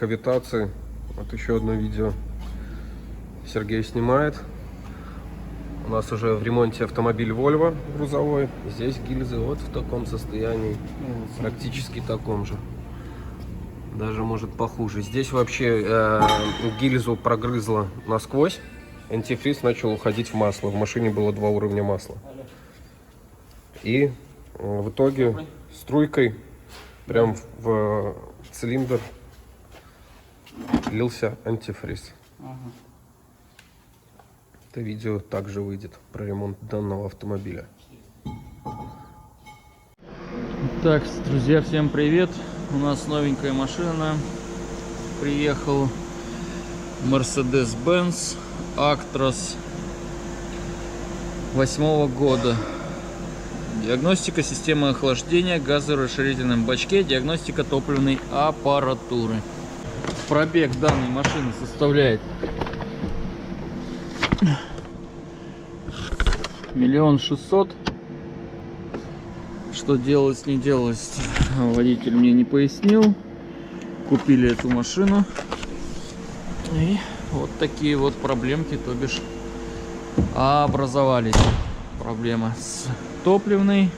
кавитации. Вот еще одно видео Сергей снимает. У нас уже в ремонте автомобиль Volvo грузовой. Здесь гильзы вот в таком состоянии, практически таком же. Даже может похуже. Здесь вообще гильзу прогрызло насквозь. Антифриз начал уходить в масло. В машине было 2 уровня масла. И в итоге струйкой прям в цилиндр лился антифриз. Это видео также выйдет про ремонт данного автомобиля. Так, друзья, всем привет! У нас новенькая машина. Приехал Mercedes-Benz Actros 8-го года. Диагностика системы охлаждения, газорасширительном бачке, диагностика топливной аппаратуры. Пробег данной машины составляет 1 600 000. Что делалось, не делалось, водитель мне не пояснил. Купили эту машину. И вот такие вот проблемки, то бишь, образовались. Проблема с топливной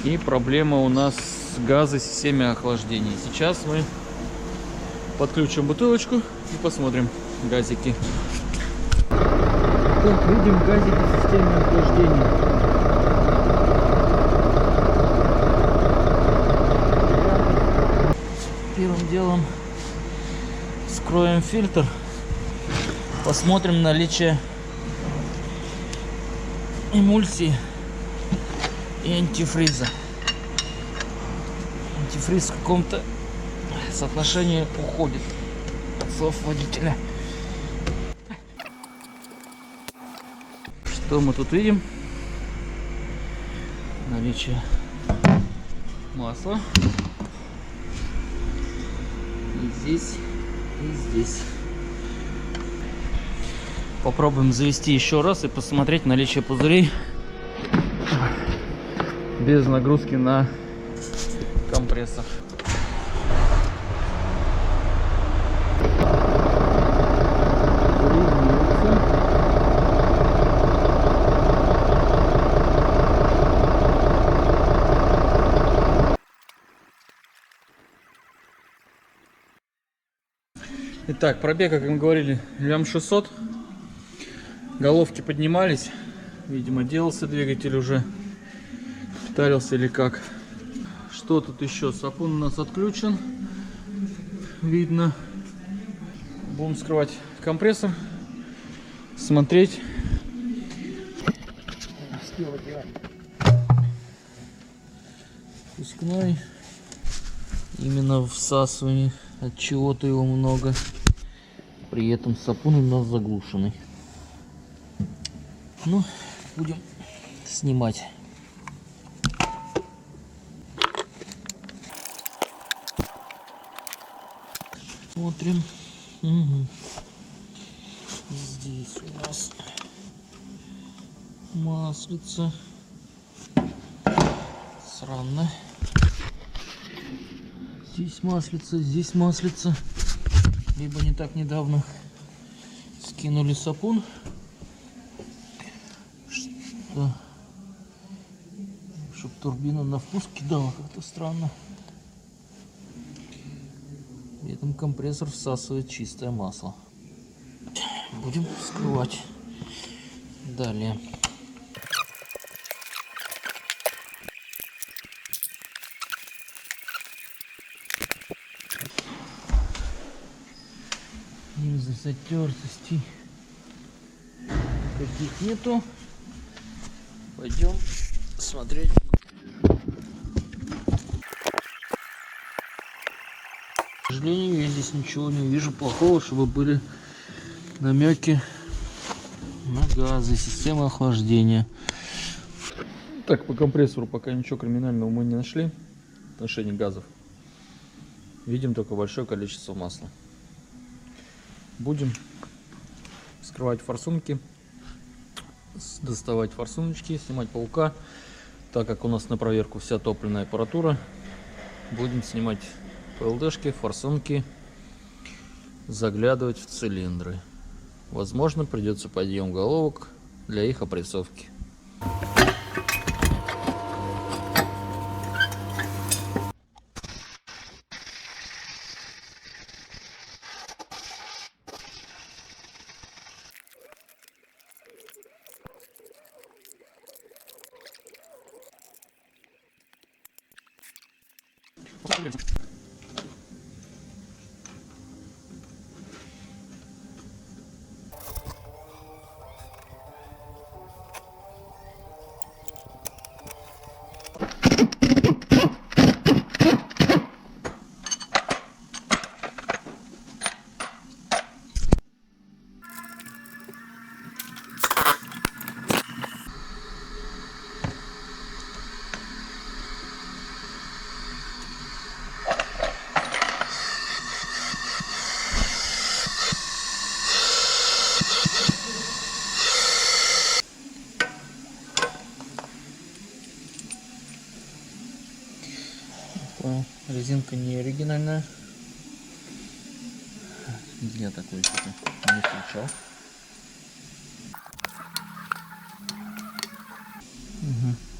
и проблема у нас с газосистемой охлаждения. Сейчас мы подключим бутылочку и посмотрим газики. Так, видим газики системы охлаждения. Первым делом вскроем фильтр, посмотрим наличие эмульсии и антифриза. Антифриз в каком-то соотношении уходит, от слов водителя. Что мы тут видим? Наличие масла. И здесь, и здесь. Попробуем завести еще раз и посмотреть наличие пузырей без нагрузки на компрессор. Итак, пробег, как мы говорили, 1 600 000. Головки поднимались. Видимо, делался двигатель уже. Питарился или как. Что тут еще? Сапун у нас отключен. Видно. Будем скрывать компрессор. Смотреть. Пускной. Именно всасывание. От чего-то его много. При этом сапун у нас заглушенный. Ну, будем снимать. Смотрим. Угу. Здесь у нас маслица. Срамно. Здесь маслица. Либо не так недавно скинули сапун. Чтоб турбина на вкус кидала, как-то странно. При этом компрессор всасывает чистое масло. Будем вскрывать. Далее. Из-за затертостей каких нету. Пойдем смотреть. К сожалению, я здесь ничего не вижу плохого, чтобы были намеки на газы, система охлаждения. Так, по компрессору пока ничего криминального мы не нашли в отношении газов. Видим только большое количество масла. Будем вскрывать форсунки, доставать форсуночки, снимать паука. Так как у нас на проверку вся топливная аппаратура, будем снимать ПЛДшки, форсунки заглядывать в цилиндры. Возможно, придется подъем головок для их опрессовки. Резинка не оригинальная. Я такой не встречал.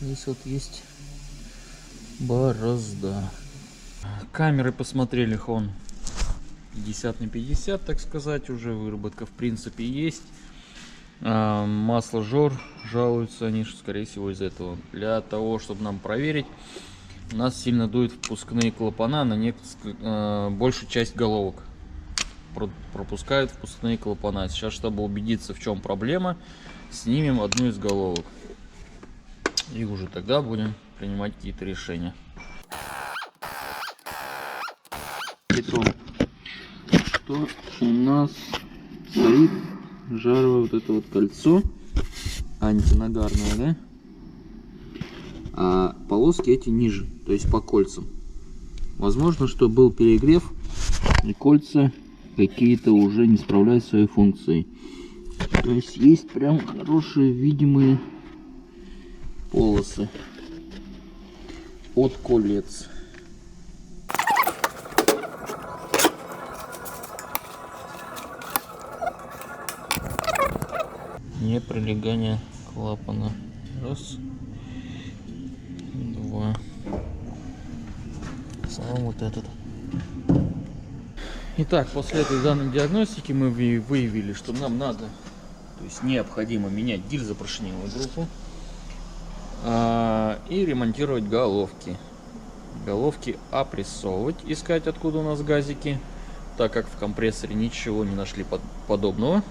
Здесь вот есть борозда. Камеры посмотрели, хон 50 на 50, так сказать, уже выработка в принципе есть. Масло жор, жалуются они, что скорее всего из-за этого. Для того, чтобы нам проверить, у нас сильно дует впускные клапана на большую часть головок. Пропускают впускные клапана. Сейчас, чтобы убедиться, в чем проблема, снимем одну из головок. И уже тогда будем принимать какие-то решения. Итак, что у нас стоит? Жаровое вот это вот кольцо антинагарное, да? А полоски эти ниже, то есть по кольцам. Возможно, что был перегрев, и кольца какие-то уже не справляют своей функцией. То есть прям хорошие видимые полосы от колец. Не прилегание клапана. Раз. Два. Сам вот этот. Итак, после этой данной диагностики мы выявили, что нам надо, то есть необходимо менять гильзопоршневую группу и ремонтировать головки. Головки опрессовывать, искать, откуда у нас газики, так как в компрессоре ничего не нашли подобного.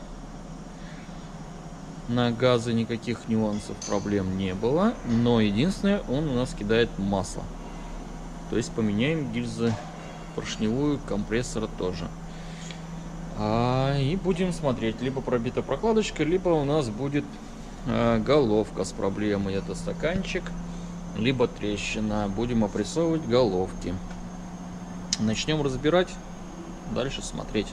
На газы никаких нюансов, проблем не было, но единственное, он у нас кидает масло. То есть поменяем гильзы поршневую компрессора тоже. И будем смотреть, либо пробита прокладочка, либо у нас будет головка с проблемой. Это стаканчик, либо трещина. Будем опрессовывать головки. Начнем разбирать, дальше смотреть.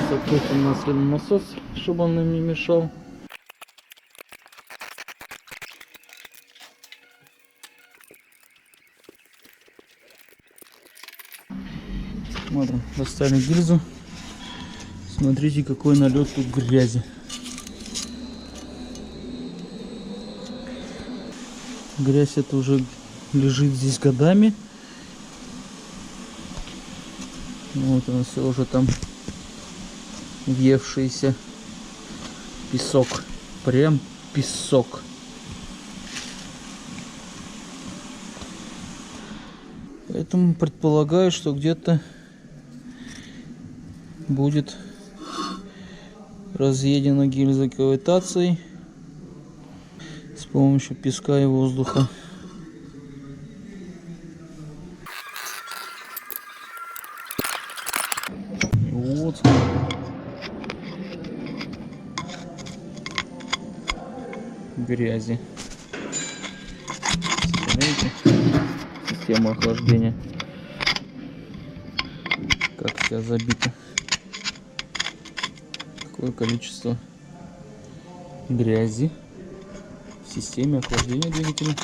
Закрутим масляный насос, чтобы он нам не мешал. Смотрим, достали гильзу. Смотрите, какой налет тут грязи. Грязь это уже лежит здесь годами. Вот он все уже там въевшийся песок, прям песок. Поэтому предполагаю, что где-то будет разъедена гильза кавитацией с помощью песка и воздуха. Вот. Грязи. Смотрите, система охлаждения. Как вся забита. Какое количество грязи в системе охлаждения двигателя.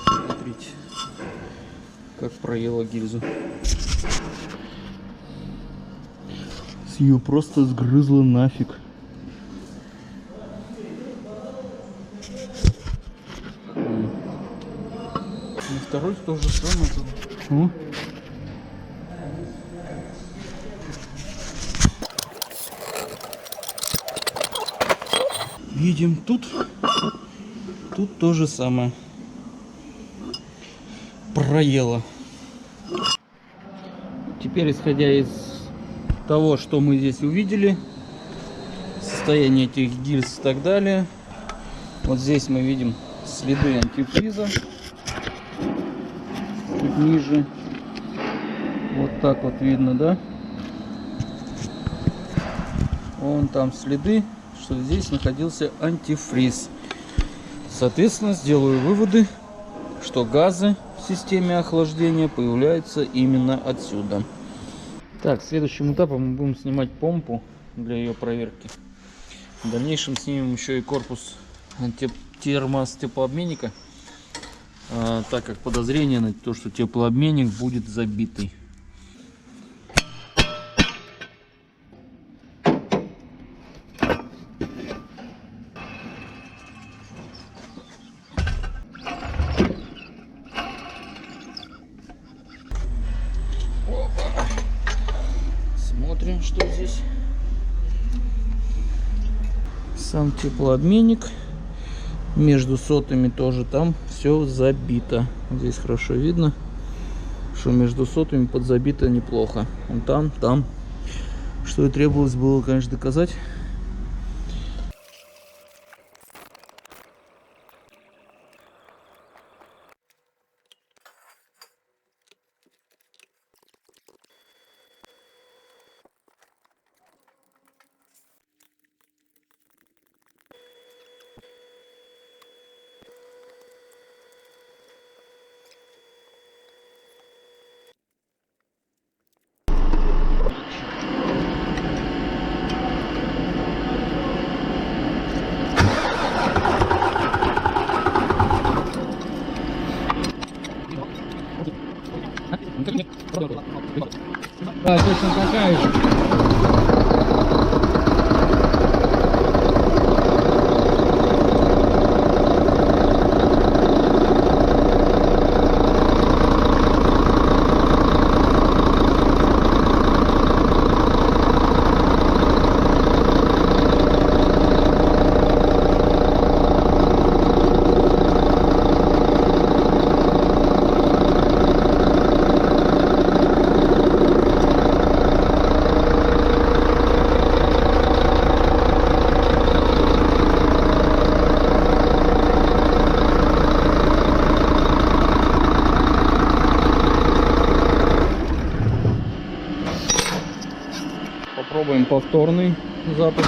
Смотрите, как проела гильзу. Ее просто сгрызло нафиг. На второй то же самое. Видим тут то же самое. Проело. Теперь, исходя из того, что мы здесь увидели, состояние этих гильз и так далее, вот здесь мы видим следы антифриза, чуть ниже, вот так вот видно, да, вон там следы, что здесь находился антифриз. Соответственно, сделаю выводы, что газы в системе охлаждения появляются именно отсюда. Так, следующим этапом мы будем снимать помпу для ее проверки. В дальнейшем снимем еще и корпус термостеплообменника, так как подозрение на то, что теплообменник будет забитый. Смотрим, что здесь. Сам теплообменник. Между сотами тоже там все забито. Здесь хорошо видно, что между сотами подзабито неплохо. Вон там. Что и требовалось было, конечно, доказать. Да, точно такая же. Попробуем повторный запуск.